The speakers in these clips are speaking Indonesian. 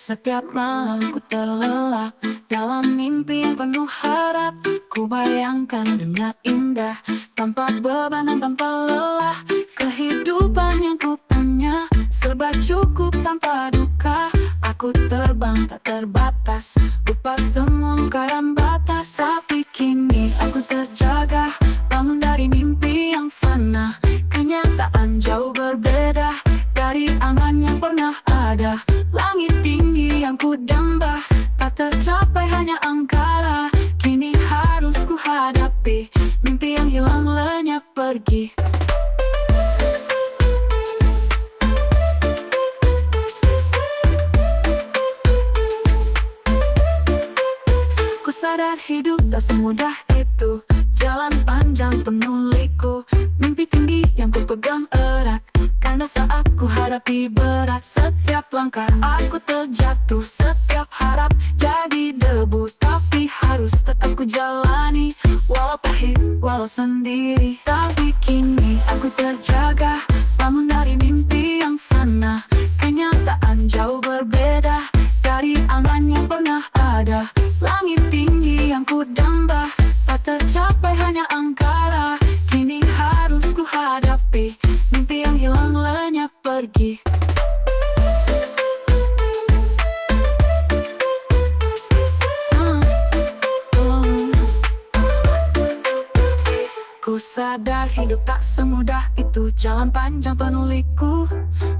Setiap malam ku terlelap dalam mimpi yang penuh harap. Ku bayangkan dunia indah tanpa beban dan tanpa lelah. Kehidupan yang ku punya serba cukup tanpa duka. Aku terbang tak terbatas, lupa semua luka dan batas. Tapi kini aku terjaga, bangun dari mimpi yang fana. Kenyataan jauh berbeda dari angan yang pernah ada. Langit tinggi yang ku damba tak tercapai, hanya angkara. Kini harus ku hadapi mimpi yang hilang lenyap pergi. Ku sadar hidup tak semudah itu, jalan panjang penuh liku. Mimpi tinggi yang ku pegang erat, karena saat ku hadapi berat. Setiap langkah aku terjatuh, setiap harap jadi debu. Tapi harus tetap ku jalani, walau pahit, walau sendiri. Tapi kini aku terjaga, bangun dari mimpi yang fana. Kenyataan jauh berbeda dari angan yang pernah ada. Langit tinggi yang ku damba tak tercapai, hanya angkara. Kini harus ku hadapi mimpi yang hilang lenyap pergi. Ku sadar hidup tak semudah itu, jalan panjang penuh liku.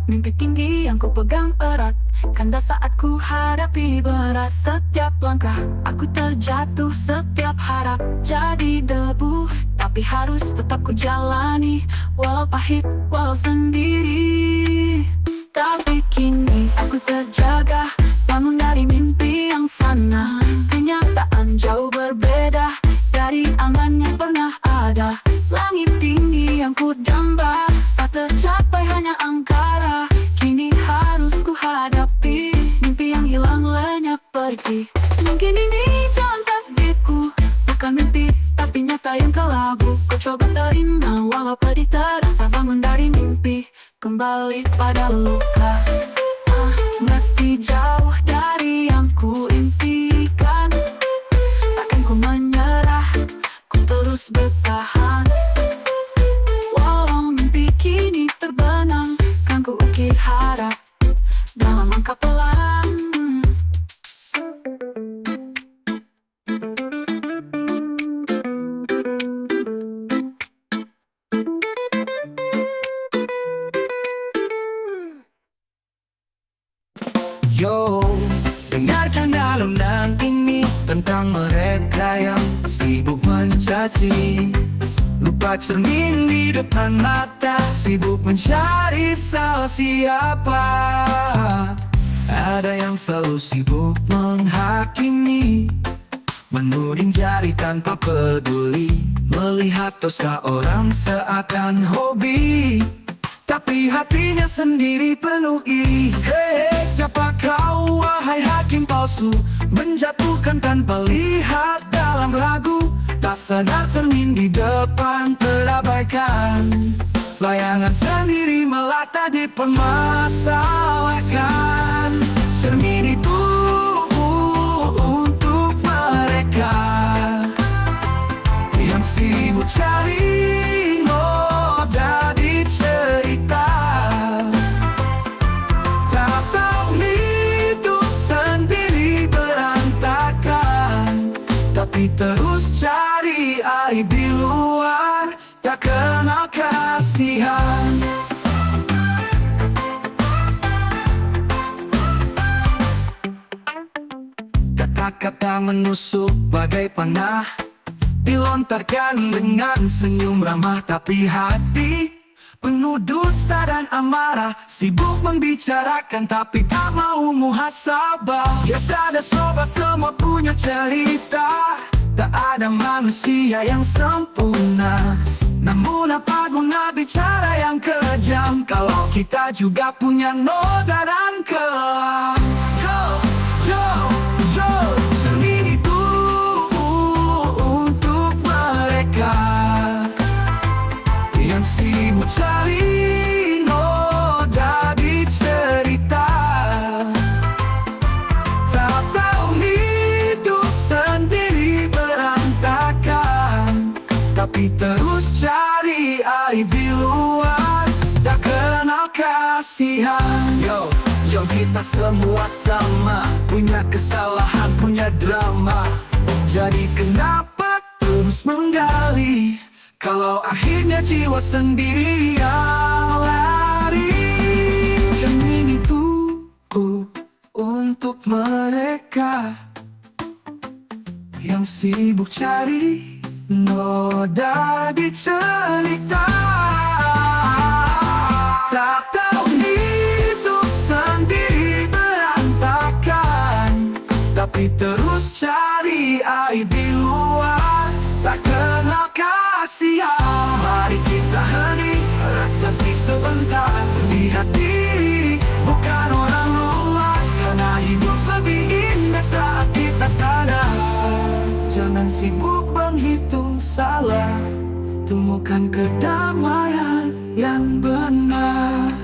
Mimpi tinggi yang ku pegang erat, kanda saat ku hadapi berat. Setiap langkah aku terjatuh, setiap harap jadi debu. Tapi harus tetap ku jalani, walau pahit, walau sendiri. Tapi kini aku terjaga, bangun dari mimpi yang fana. Kenyataan jauh berbeda dari angan yang pernah ada. Langit tinggi yang ku damba tak tercapai, hanya angkara. Kini harus ku hadapi mimpi yang hilang lenyap pergi. Mungkin ini jalan takdirku, bukan mimpi tapi nyata yang kelabu. Ku coba terima walau pedih terasa, bangun dari mimpi kembali pada luka. Meski jauh dari yang ku impikan, takkan ku menyerah, ku terus bertahan. Walau mimpi kini terbenam, kan ku ukir harap dalam langkah pelan. Yo, dengarkan alunan ini tentang mereka yang sibuk mencaci. Lupa cermin di depan mata, sibuk mencari salah siapa. Ada yang selalu sibuk menghakimi, menuding jari tanpa peduli, melihat dosa orang seakan hobi, tapi hatinya sendiri penuh iri. Hei, siapa kau wahai hakim palsu, menjatuhkan tanpa lihat dalam ragu. Tak sadar cermin di depan terabaikan, bayangan sendiri melata dipermasalahkan. Cermin itu untuk mereka yang sibuk cari noda di cerita, tak tahu hidup sendiri berantakan, tapi terus cari aib di luar, tak kenal kasihan. Kata-kata menusuk bagai panah, dilontarkan dengan senyum ramah, tapi hati penuh dusta dan amarah. Sibuk membicarakan tapi tak mau muhasabah. Biasa ada sobat, semua punya cerita, tak ada manusia yang sempurna. Namun apa guna bicara yang kejam, kalau kita juga punya noda dan kelam. Yo, yo, yo, cermin itu untuk mereka yang sibuk cari noda di cerita, tapi terus cari aib di luar. Tak kenal kasihan. Yo kita semua sama, punya kesalahan, punya drama. Jadi kenapa terus menggali kalau akhirnya jiwa sendiri yang lari? Cermin itu untuk mereka yang sibuk cari noda di cerita. Tak tahu hidup sendiri berantakan, tapi terus cari aib di luar. Tak kenal kasihan. Mari kita hening, refleksi sebentar. Lihat diri, bukan orang luar. Karena hidup lebih indah saat kita sadar. Jangan sibuk menghitung salah, temukan kedamaian yang benar.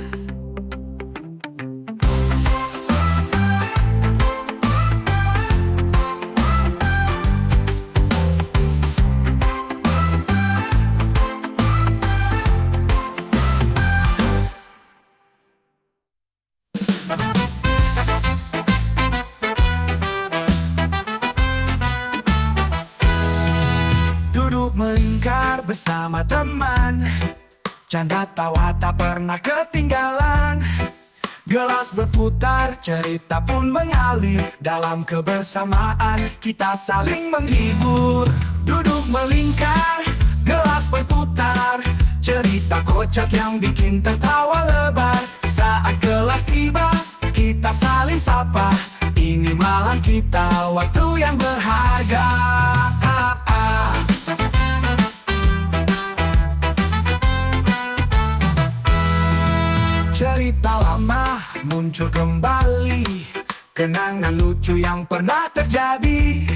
Duduk melingkar bersama teman, canda tawa tak pernah ketinggalan. Gelas berputar, cerita pun mengalir. Dalam kebersamaan kita saling menghibur. Duduk melingkar, gelas berputar, cerita kocak yang bikin tertawa lebar. Saat gelas tiba, kita saling sapa. Ini malam kita, waktu yang berharga. Cerita lama muncul kembali, kenangan lucu yang pernah terjadi.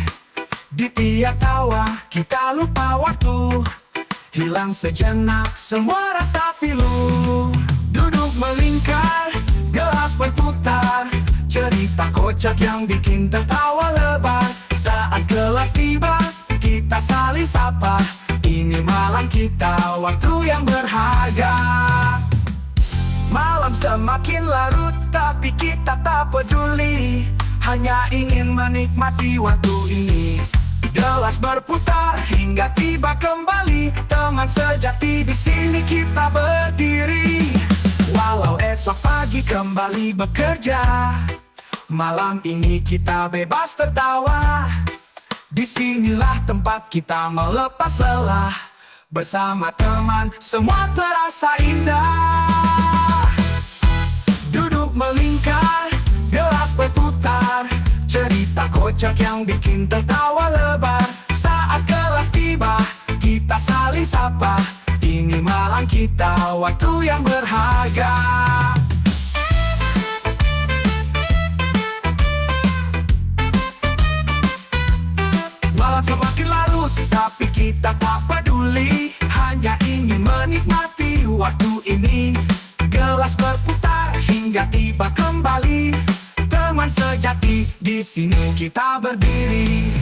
Di tiap tawa kita lupa waktu, hilang sejenak semua rasa pilu. Duduk melingkar, gelas berputar, cerita kocak yang bikin tertawa lebar. Saat gelas tiba, kita saling sapa. Ini malam kita, waktu yang berharga. Malam semakin larut, tapi kita tak peduli, hanya ingin menikmati waktu ini. Gelas berputar hingga tiba kembali, teman sejati di sini kita berdiri. Walau esok pagi kembali bekerja, malam ini kita bebas tertawa. Disinilah tempat kita melepas lelah, bersama teman semua terasa indah. Duduk melingkar, gelas berputar, cerita kocak yang bikin tertawa lebar. Saat gelas tiba, kita saling sapa. Ini malam kita, waktu yang berharga. Malam semakin larut, tapi kita tak peduli, hanya ingin menikmati waktu ini. Gelas berputar hingga tiba kembali, teman sejati di sini kita berdiri.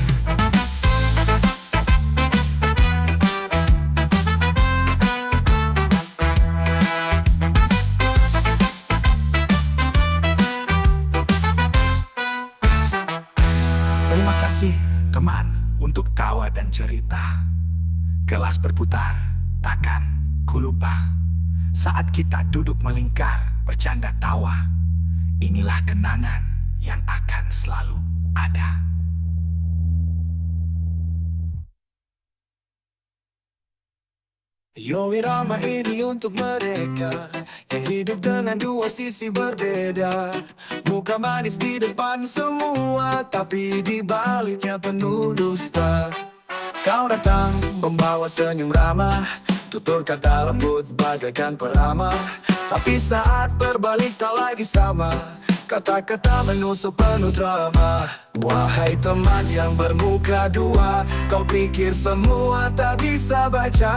Terima kasih teman untuk tawa dan cerita. Gelas berputar, takkan ku lupa. Saat kita duduk melingkar, bercanda tawa, inilah kenangan yang akan selalu ada. Yo, irama ini untuk mereka yang hidup dengan dua sisi berbeda. Muka manis di depan semua, tapi di baliknya penuh dusta. Kau datang membawa senyum ramah, tutur kata lembut bagaikan peramah. Tapi saat berbalik tak lagi sama, kata-kata menusuk penuh drama. Wahai teman yang bermuka dua, kau pikir semua tak bisa baca.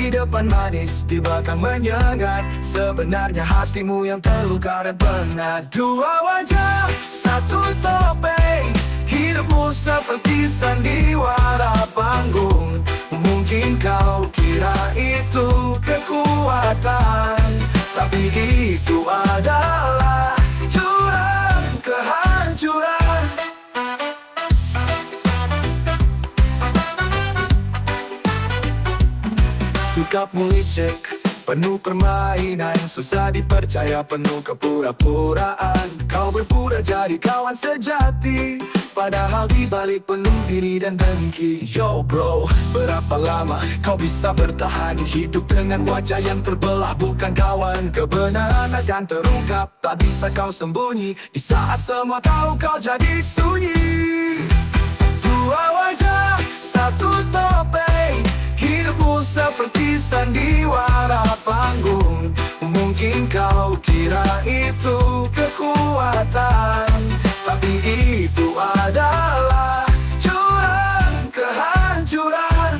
Di depan manis, di belakang menyengat, sebenarnya hatimu yang terluka dan penat. Dua wajah, satu topeng, hidupmu seperti sandiwara panggung. Mungkin kau Sikapmu licik, penuh permainan, susah dipercaya, penuh kepura-puraan. Kau berpura jadi kawan sejati, padahal dibalik penuh iri dan dengki. Yo bro, berapa lama kau bisa bertahan hidup dengan wajah yang terbelah? Bukan kawan, kebenaran akan terungkap, tak bisa kau sembunyi. Di saat semua tahu kau jadi sunyi. Dua wajah, satu topeng, hidupmu seperti sandiwara panggung. Mungkin kau kira itu kekuatan, tapi itu adalah jurang kehancuran.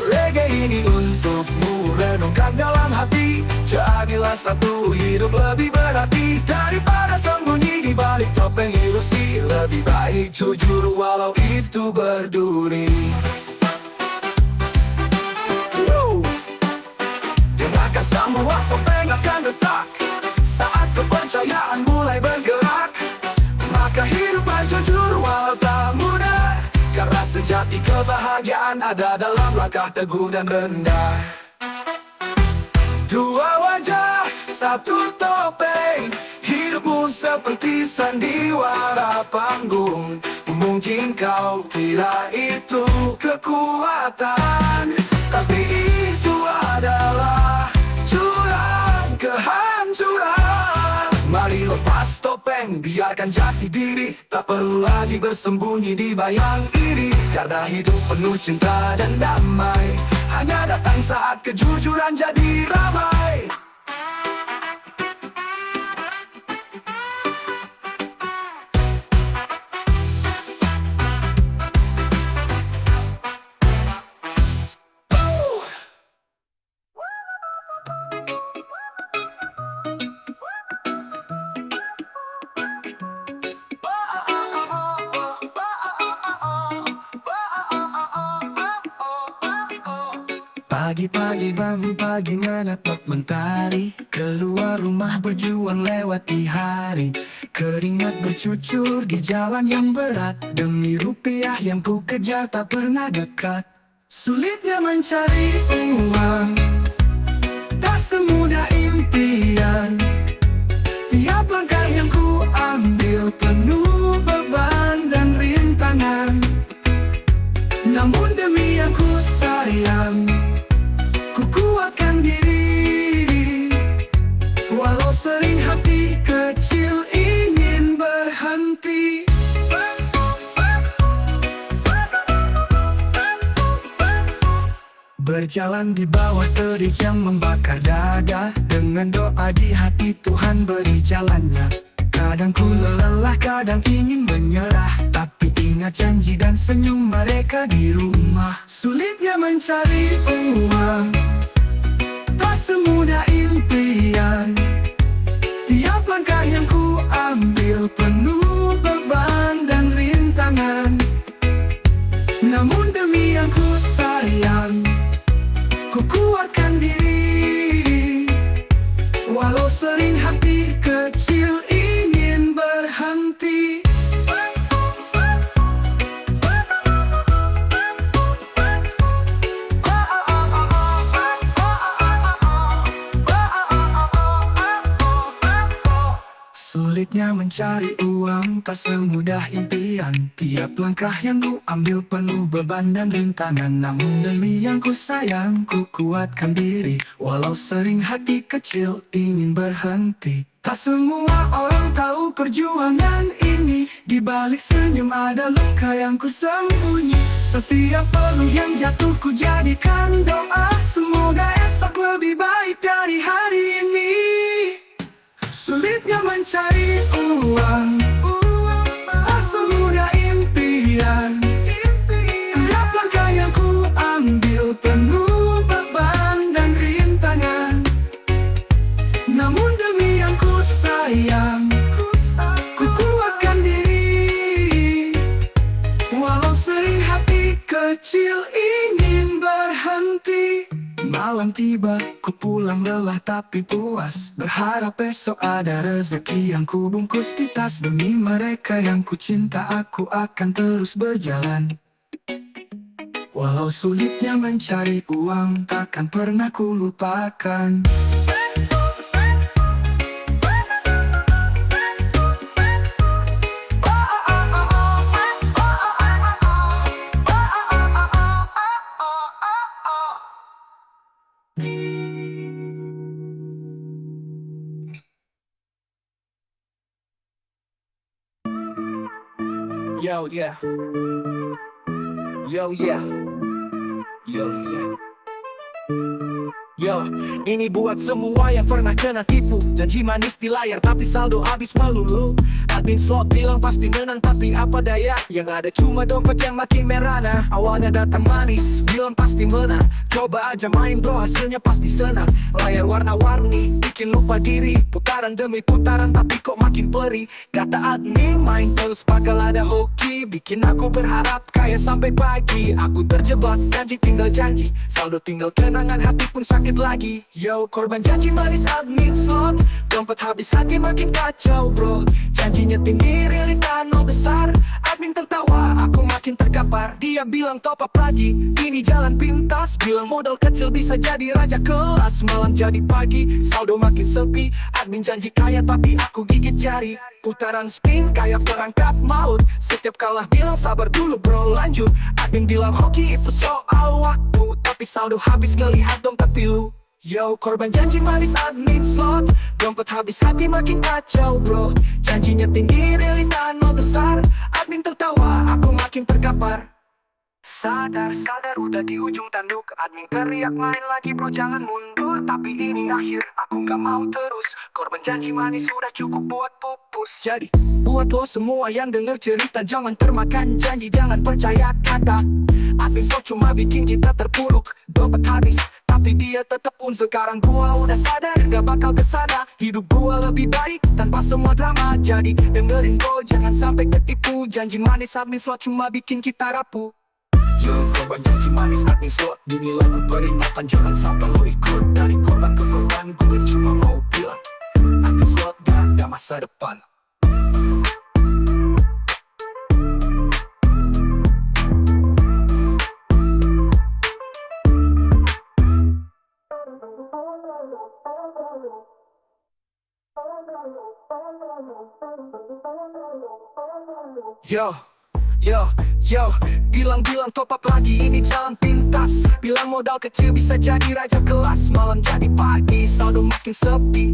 Reggae ini untukmu, renungkan dalam hati. Jadilah satu, hidup lebih berarti daripada sembunyi di balik topeng ilusi. Lebih baik jujur walau itu berduri. Dengarkan semua topeng akan retak saat kepercayaan mulai bergerak. Maka hidupan jujur walau tak mudah, karena sejati kebahagiaan ada dalam langkah teguh dan rendah. Dua wajah, satu topeng, hidupmu seperti sandiwara panggung. Mungkin kau kira itu kekuatan, tapi itu adalah jurang kehancuran. Mari lepas topeng, biarkan jati diri, tak perlu lagi bersembunyi di bayang iri. Karena hidup penuh cinta dan damai, hanya datang saat kejujuran jadi ramai. Pagi-pagi bangun pagi menatap mentari, keluar rumah berjuang lewati hari. Keringat bercucur di jalan yang berat, demi rupiah yang ku kejar tak pernah dekat. Sulitnya mencari uang, tak semudah impian. Tiap langkah yang ku ambil penuh beban dan rintangan. Namun demi yang ku sayang, ku kuatkan diri. Walau sering hati kecil ingin berhenti. Berjalan di bawah terik yang membakar dada, dengan doa di hati Tuhan beri jalannya. Kadang ku lelah, kadang ingin menyerah, tapi ingat janji dan senyum mereka di rumah. Sulitnya mencari uang, tak semudah impian. Tiap langkah yang ku ambil penuh beban dan rintangan. Namun demi yang ku sayang, ku kuatkan diri. Walau sering hati kecil ingin berhenti. Sulitnya mencari uang, tak semudah impian. Tiap langkah yang ku ambil penuh beban dan rintangan. Namun demi yang ku sayang, ku kuatkan diri. Walau sering hati kecil ingin berhenti. Tak semua orang tahu perjuangan ini, di balik senyum ada luka yang ku sembunyi. Setiap peluh yang jatuh ku jadikan doa, semoga esok lebih baik dari hari ini. Sulitnya mencari uang, tak semudah impian. Tiap langkah yang ku ambil penuh beban dan rintangan. Namun demi yang ku sayang, ku kuatkan diri. Walau sering hati kecil ingin berhenti. Malam tiba, ku pulang lelah tapi puas, berharap esok ada rezeki yang ku bungkus di tas. Demi mereka yang ku cinta, aku akan terus berjalan. Walau sulitnya mencari uang, takkan pernah ku lupakan. Yo, yeah. Yo, yeah. Yo, yeah. Yo, ini buat semua yang pernah kena tipu. Janji manis di layar tapi saldo habis melulu. Admin slot bilang pasti menang tapi apa daya, yang ada cuma dompet yang makin merana. Awalnya datang manis, bilang pasti menang. Coba aja main bro, hasilnya pasti senang. Layar warna-warni, bikin lupa diri. Putaran demi putaran tapi kok makin peri. Kata admin main terus bakal ada hoki. Bikin aku berharap kaya sampai pagi. Aku terjebak, janji tinggal janji. Saldo tinggal kenangan, hati pun sakit lagi. Yo, korban janji manis admin slot. Dompet habis hati makin kacau bro. Janjinya tinggi, realita nol besar. Admin tertawa, aku makin terkapar. Dia bilang top up lagi, ini jalan pintas. Bilang modal kecil bisa jadi raja kelas. Malam jadi pagi, saldo makin sepi. Admin janji kaya tapi aku gigit jari. Putaran spin kayak perangkap maut. Setiap kalah bilang sabar dulu bro, lanjut. Admin bilang hoki itu soal waktu, tapi saldo habis ngelihat dompet pilu. Yo, korban janji manis admin slot. Dompet habis hati makin kacau bro. Janjinya tinggi, realita nol besar. Admin tertawa, aku makin terkapar. Sadar, udah di ujung tanduk. Admin teriak main lagi bro, jangan mundur. Tapi ini akhir, aku gak mau terus. Korban janji manis sudah cukup buat pupus. Jadi, buat lo semua yang denger cerita, jangan termakan janji, jangan percaya kata. Admin slot cuma bikin kita terpuruk. Dompet habis, tapi dia tetep pun. Sekarang gua udah sadar, gak bakal kesana. Hidup gua lebih baik tanpa semua drama. Jadi dengerin gua, jangan sampai ketipu. Janji manis admin slot cuma bikin kita rapuh. Yo, korban janji manis admin slot. Ini lagu peringatan, jangan sampai lo ikut. Dari korban ke korban, gue cuma mau bilang admin slot gak ada masa depan. Yo, bilang top up lagi, ini jalan pintas. Bilang modal kecil bisa jadi raja kelas. Malam jadi pagi, saldo makin sepi.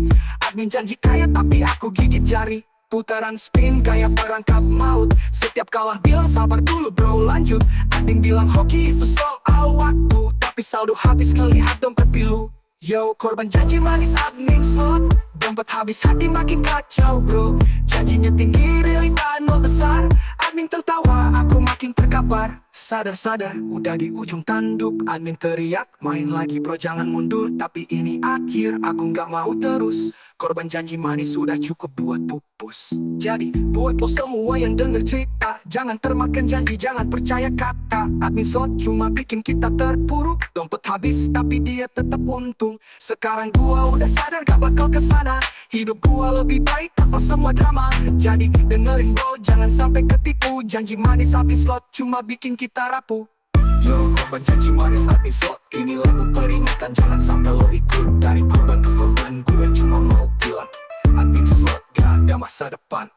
Admin janji kaya tapi aku gigit jari. Putaran spin kayak perangkap maut. Setiap kalah bilang sabar dulu bro, lanjut. Admin bilang hoki itu soal waktu, tapi saldo habis ngelihat dompet pilu. Yo, korban janji manis admin slot. Dompet habis hati makin kacau bro. Janjinya tinggi, realita nol besar. Admin tertawa, aku makin terkapar. Sadar, udah di ujung tanduk. Admin teriak, main lagi bro jangan mundur. Tapi ini akhir, aku gak mau terus. Korban janji manis sudah cukup buat pupus. Jadi, buat lo semua yang denger cerita, jangan termakan janji, jangan percaya kata. Admin slot cuma bikin kita terpuruk. Dompet habis, tapi dia tetap untung. Sekarang gua udah sadar, gak bakal kesana. Hidup gua lebih baik tanpa semua drama. Jadi, dengerin bro, jangan sampai ketipu. Janji manis admin slot cuma bikin kita rapuh. Yo, korban janji manis admin slot. Ini lagu peringatan, jangan sampai lo ikut. Dari korban ke korban, gue cuma mau bilang admin slot gak ada masa depan.